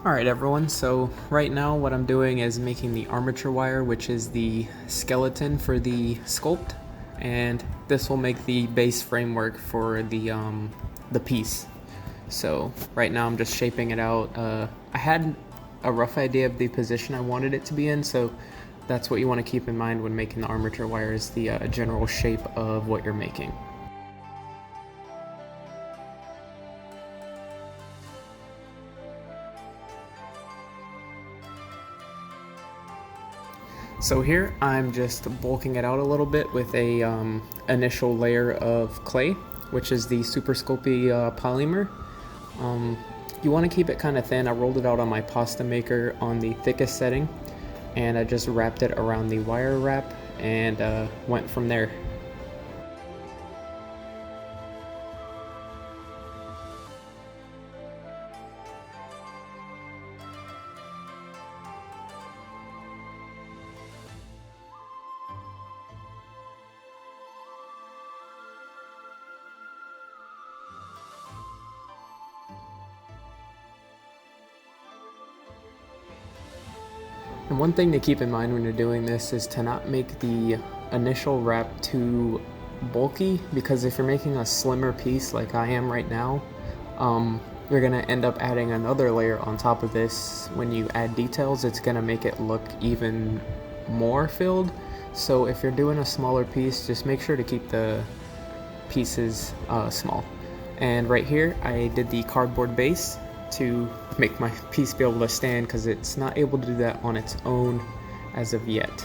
Alright everyone, so right now what I'm doing is making the armature wire, which is the skeleton for the sculpt, and this will make the base framework for the piece. So right now I'm just shaping it out. I had a rough idea of the position I wanted it to be in, so that's what you want to keep in mind when making the armature wire, is the general shape of what you're making. So here I'm just bulking it out a little bit with a initial layer of clay, which is the Super Sculpty polymer. You want to keep it kind of thin. I rolled it out on my pasta maker on the thickest setting, and I just wrapped it around the wire wrap and went from there. And one thing to keep in mind when you're doing this is to not make the initial wrap too bulky, because if you're making a slimmer piece like I am right now, you're gonna end up adding another layer on top of this. When you add details, it's gonna make it look even more filled. So if you're doing a smaller piece, just make sure to keep the pieces small. And right here, I did the cardboard base to make my piece be able to stand, because it's not able to do that on its own as of yet.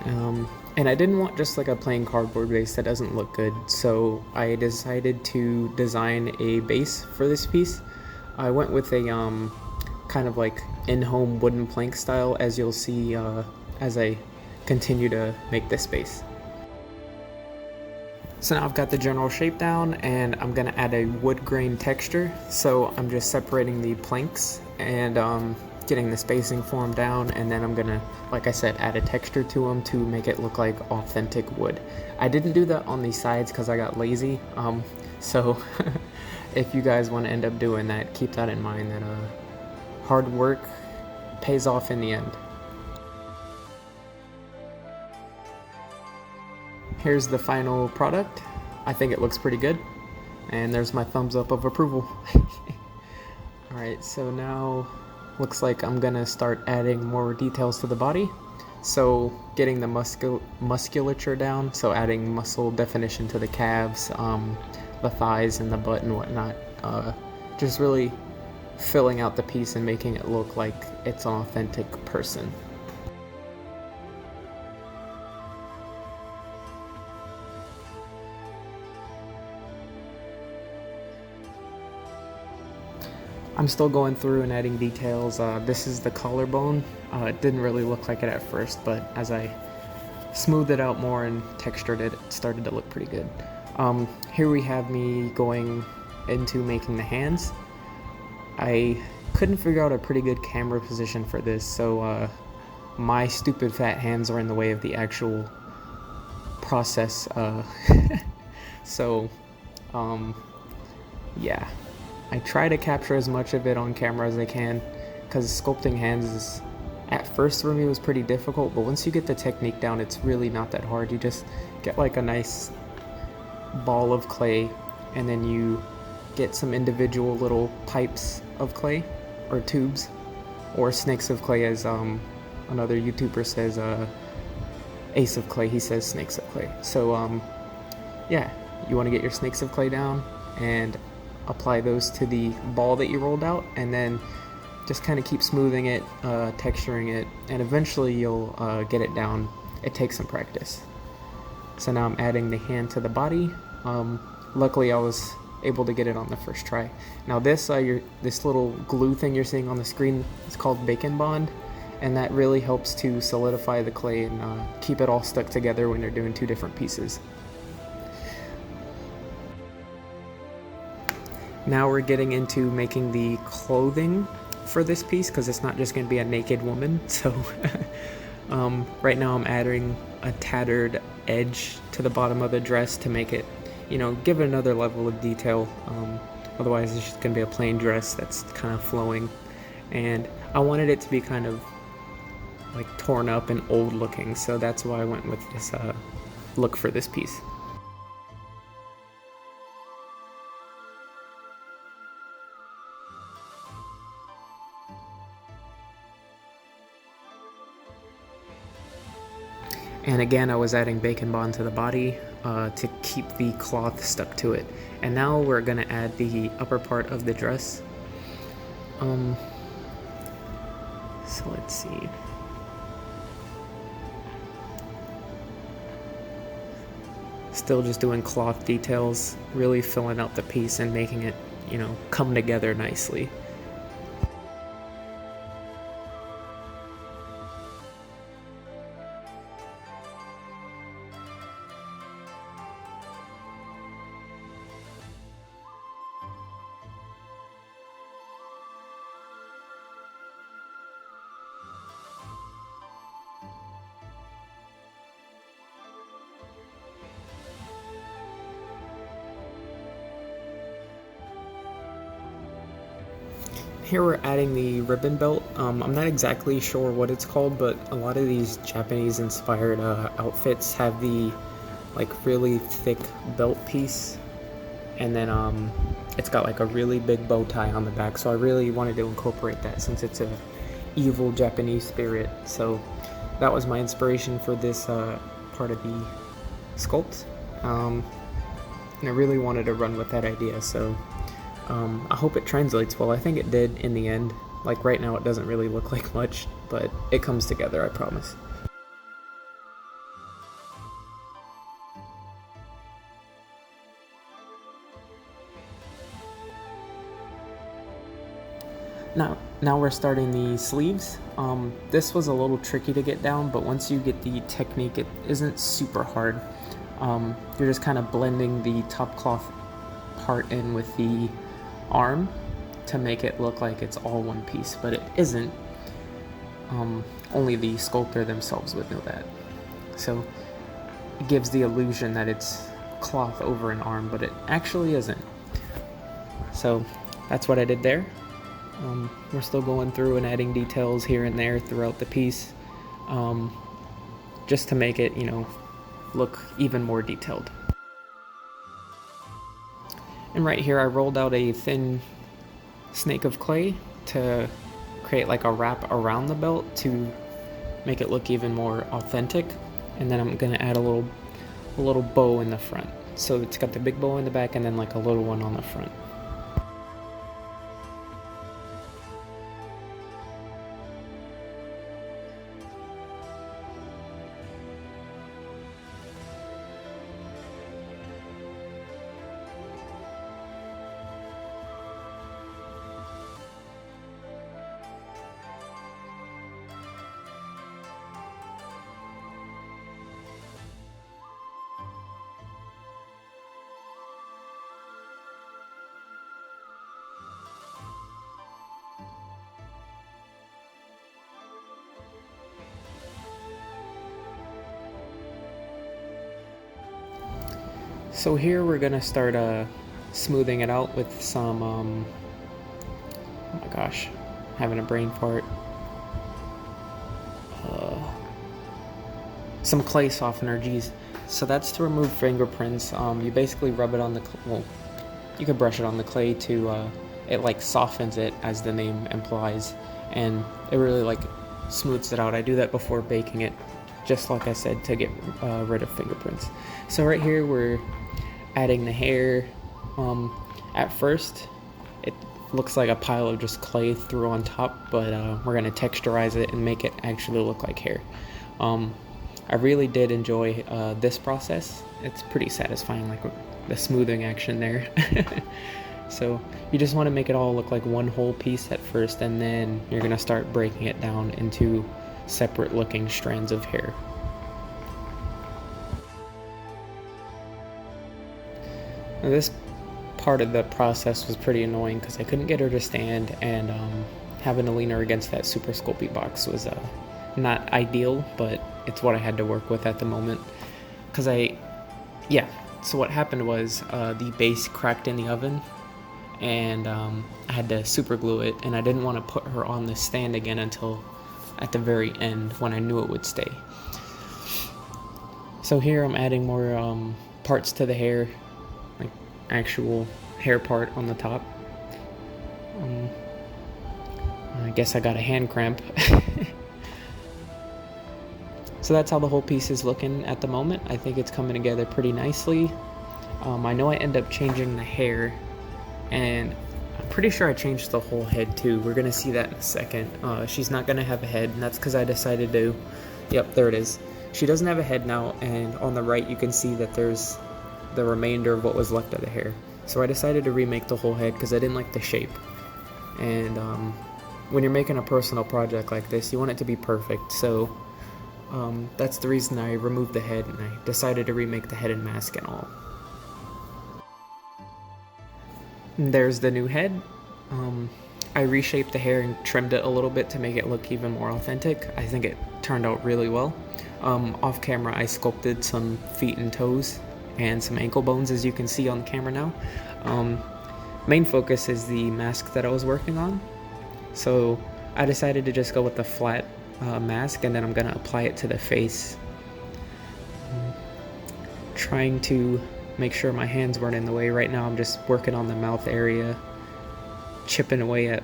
And I didn't want just like a plain cardboard base, that doesn't look good, so I decided to design a base for this piece. I went with a kind of like in-home wooden plank style, as you'll see as I continue to make this base. So now I've got the general shape down, and I'm going to add a wood grain texture. So I'm just separating the planks and getting the spacing form down, and then I'm going to, like I said, add a texture to them to make it look like authentic wood. I didn't do that on the sides because I got lazy, so if you guys want to end up doing that, keep that in mind, that hard work pays off in the end. Here's the final product. I think it looks pretty good, and there's my thumbs up of approval. Alright, so now looks like I'm gonna start adding more details to the body. So getting the musculature down, so adding muscle definition to the calves, the thighs and the butt and whatnot. Just really filling out the piece and making it look like it's an authentic person. I'm still going through and adding details. This is the collarbone. It didn't really look like it at first, but as I smoothed it out more and textured it, it started to look pretty good. Here we have me going into making the hands. I couldn't figure out a pretty good camera position for this, so my stupid fat hands are in the way of the actual process. So, yeah. I try to capture as much of it on camera as I can, because sculpting hands is, at first for me, was pretty difficult, but once you get the technique down, it's really not that hard. You just get like a nice ball of clay, and then you get some individual little pipes of clay, or tubes, or snakes of clay, as another YouTuber says, Ace of Clay, he says snakes of clay. So yeah, you want to get your snakes of clay down and apply those to the ball that you rolled out, and then just kind of keep smoothing it, texturing it, and eventually you'll get it down. It takes some practice. So now I'm adding the hand to the body. Luckily I was able to get it on the first try. Now this this little glue thing you're seeing on the screen is called Bacon Bond, and that really helps to solidify the clay and keep it all stuck together when you're doing two different pieces. Now we're getting into making the clothing for this piece, because it's not just going to be a naked woman. So right now I'm adding a tattered edge to the bottom of the dress to make it, you know, give it another level of detail. Otherwise it's just going to be a plain dress that's kind of flowing. and I wanted it to be kind of like torn up and old looking, so that's why I went with this look for this piece. And again, I was adding bacon bond to the body to keep the cloth stuck to it. And now we're gonna add the upper part of the dress. So let's see. Still just doing cloth details, really filling out the piece and making it, you know, come together nicely. Here we're adding the ribbon belt. I'm not exactly sure what it's called, but a lot of these Japanese inspired outfits have the like really thick belt piece, and then it's got like a really big bow tie on the back, so I really wanted to incorporate that since it's a evil Japanese spirit. So that was my inspiration for this part of the sculpt, and I really wanted to run with that idea, so I hope it translates well. I think it did in the end. Like right now it doesn't really look like much, but it comes together, I promise. Now we're starting the sleeves. This was a little tricky to get down, but once you get the technique, it isn't super hard. You're just kind of blending the top cloth part in with the arm to make it look like it's all one piece, but it isn't. Only the sculptor themselves would know that. So it gives the illusion that it's cloth over an arm, but it actually isn't. So that's what I did there. We're still going through and adding details here and there throughout the piece, just to make it, you know, look even more detailed. And right here I rolled out a thin snake of clay to create like a wrap around the belt to make it look even more authentic. And then I'm gonna add a little bow in the front. So it's got the big bow in the back and then like a little one on the front. So here we're gonna start smoothing it out with some, oh my gosh, having a brain fart. Some clay softener, geez. So that's to remove fingerprints. You basically rub it on the, well, you could brush it on the clay to, it like softens it as the name implies, and it really like smooths it out. I do that before baking it, just like I said, to get rid of fingerprints. So right here we're adding the hair. At first it looks like a pile of just clay threw on top, but we're going to texturize it and make it actually look like hair. I really did enjoy this process. It's pretty satisfying, like the smoothing action there. So you just want to make it all look like one whole piece at first, and then you're going to start breaking it down into separate looking strands of hair. Now this part of the process was pretty annoying because I couldn't get her to stand, and having to lean her against that super sculpty box was not ideal, but it's what I had to work with at the moment. So what happened was the base cracked in the oven, and I had to super glue it, and I didn't want to put her on the stand again until at the very end when I knew it would stay. So here I'm adding more parts to the hair, like actual hair part on the top. I guess I got a hand cramp. So that's how the whole piece is looking at the moment. I think it's coming together pretty nicely. I know I end up changing the hair, and I'm pretty sure I changed the whole head too. We're gonna see that in a second. She's not gonna have a head, and that's because I decided to, yep, there it is. She doesn't have a head now, and on the right you can see that there's the remainder of what was left of the hair. So I decided to remake the whole head because I didn't like the shape. And when you're making a personal project like this, you want it to be perfect. So that's the reason I removed the head, and I decided to remake the head and mask and all. And there's the new head. I reshaped the hair and trimmed it a little bit to make it look even more authentic. I think it turned out really well. Off camera I sculpted some feet and toes and some ankle bones, as you can see on camera now. Main focus is the mask that I was working on. So I decided to just go with the flat mask, and then I'm gonna apply it to the face. Trying to make sure my hands weren't in the way. Right now I'm just working on the mouth area, chipping away at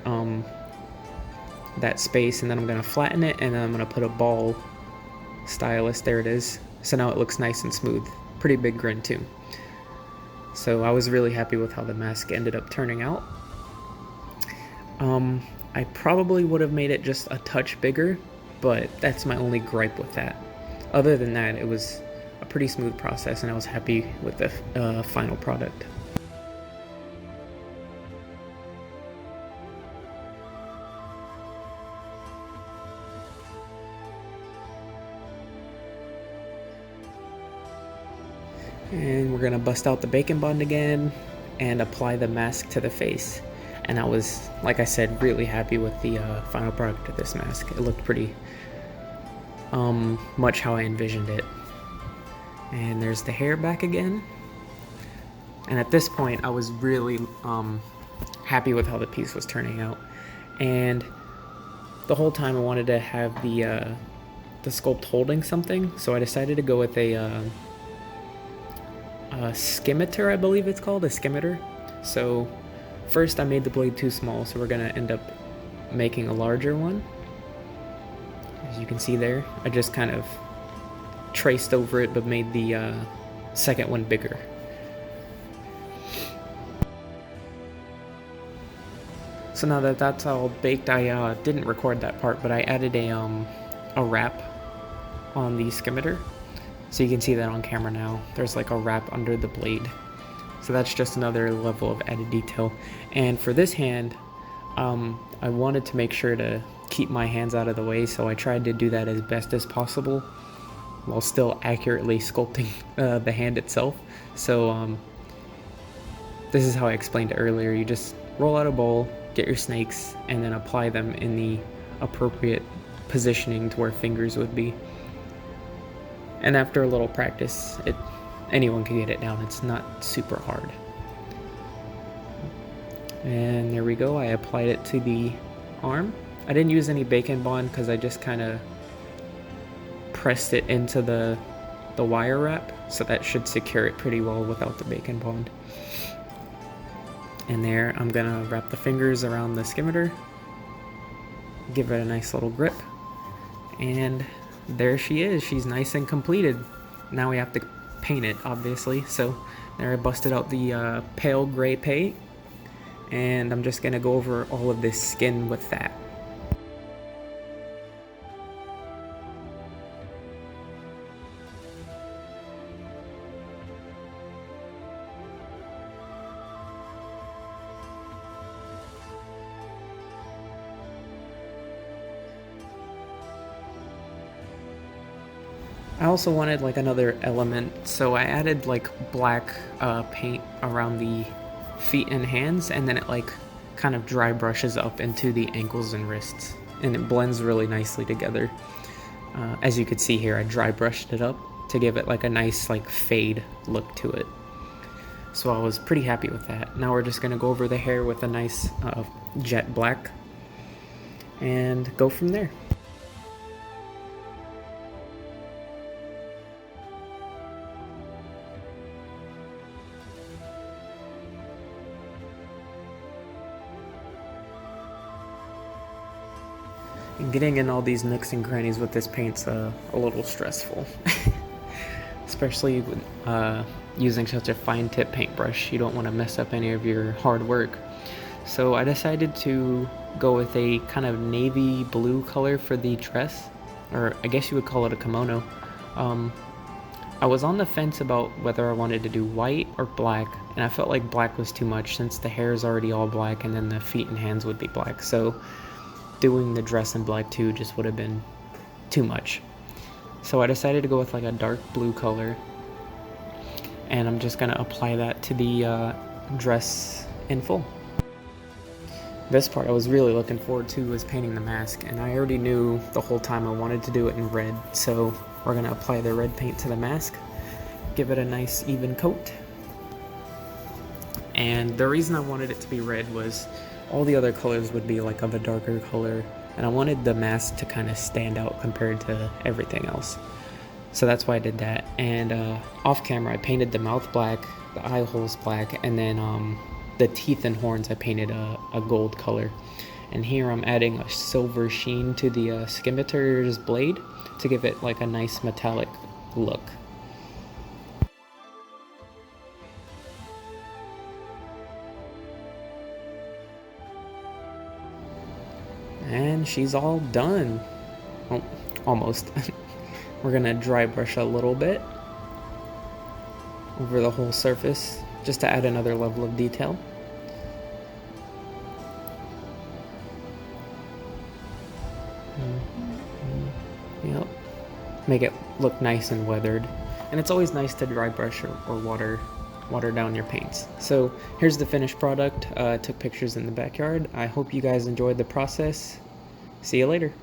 that space, and then I'm gonna flatten it, and then I'm gonna put a ball stylus. There it is. So now it looks nice and smooth. Pretty big grin too. So I was really happy with how the mask ended up turning out. I probably would have made it just a touch bigger, but that's my only gripe with that. Other than that, it was a pretty smooth process, and I was happy with the final product. And we're gonna bust out the bacon bond again and apply the mask to the face. And I was, like I said, really happy with the final product of this mask. It looked pretty much how I envisioned it. And there's the hair back again. And at this point, I was really happy with how the piece was turning out. And the whole time I wanted to have the sculpt holding something, so I decided to go with a Scimitar, I believe it's called, a Scimitar. So first I made the blade too small, so we're gonna end up making a larger one. As you can see there, I just kind of traced over it but made the second one bigger. So now that that's all baked, I didn't record that part, but I added a wrap on the Scimitar. So you can see that on camera now. There's like a wrap under the blade. So that's just another level of added detail. And for this hand, I wanted to make sure to keep my hands out of the way, so I tried to do that as best as possible while still accurately sculpting the hand itself. So this is how I explained it earlier. You just roll out a bowl, get your snakes, and then apply them in the appropriate positioning to where fingers would be. And after a little practice, anyone can get it down. It's not super hard. And there we go. I applied it to the arm. I didn't use any bacon bond because I just kind of pressed it into the wire wrap, so that should secure it pretty well without the bacon bond. And there, I'm gonna wrap the fingers around the Scimitar, give it a nice little grip, and there she is. She's nice and completed. Now we have to paint it, obviously. So there I busted out the pale gray paint, and I'm just gonna go over all of this skin with that. I also wanted like another element, so I added like black paint around the feet and hands, and then it like kind of dry brushes up into the ankles and wrists, and it blends really nicely together. As you can see here, I dry brushed it up to give it like a nice like fade look to it. So I was pretty happy with that. Now we're just going to go over the hair with a nice jet black and go from there. And getting in all these nooks and crannies with this paint's a little stressful. Especially with, using such a fine tip paintbrush. You don't want to mess up any of your hard work. So I decided to go with a kind of navy blue color for the dress, or I guess you would call it a kimono. I was on the fence about whether I wanted to do white or black, and I felt like black was too much since the hair is already all black and then the feet and hands would be black. So doing the dress in black too just would have been too much. So I decided to go with like a dark blue color, and I'm just gonna apply that to the dress in full. This part I was really looking forward to was painting the mask, and I already knew the whole time I wanted to do it in red, so we're gonna apply the red paint to the mask, give it a nice even coat. And the reason I wanted it to be red was all the other colors would be like of a darker color, and I wanted the mask to kind of stand out compared to everything else. So that's why I did that. And off camera I painted the mouth black, the eye holes black, and then the teeth and horns I painted a gold color. And here I'm adding a silver sheen to the Scimitar's blade to give it like a nice metallic look. And she's all done. Well, almost. We're gonna dry brush a little bit over the whole surface just to add another level of detail. Yep. Make it look nice and weathered. And it's always nice to dry brush or water down your paints. So here's the finished product. Took pictures in the backyard. I hope you guys enjoyed the process. See you later.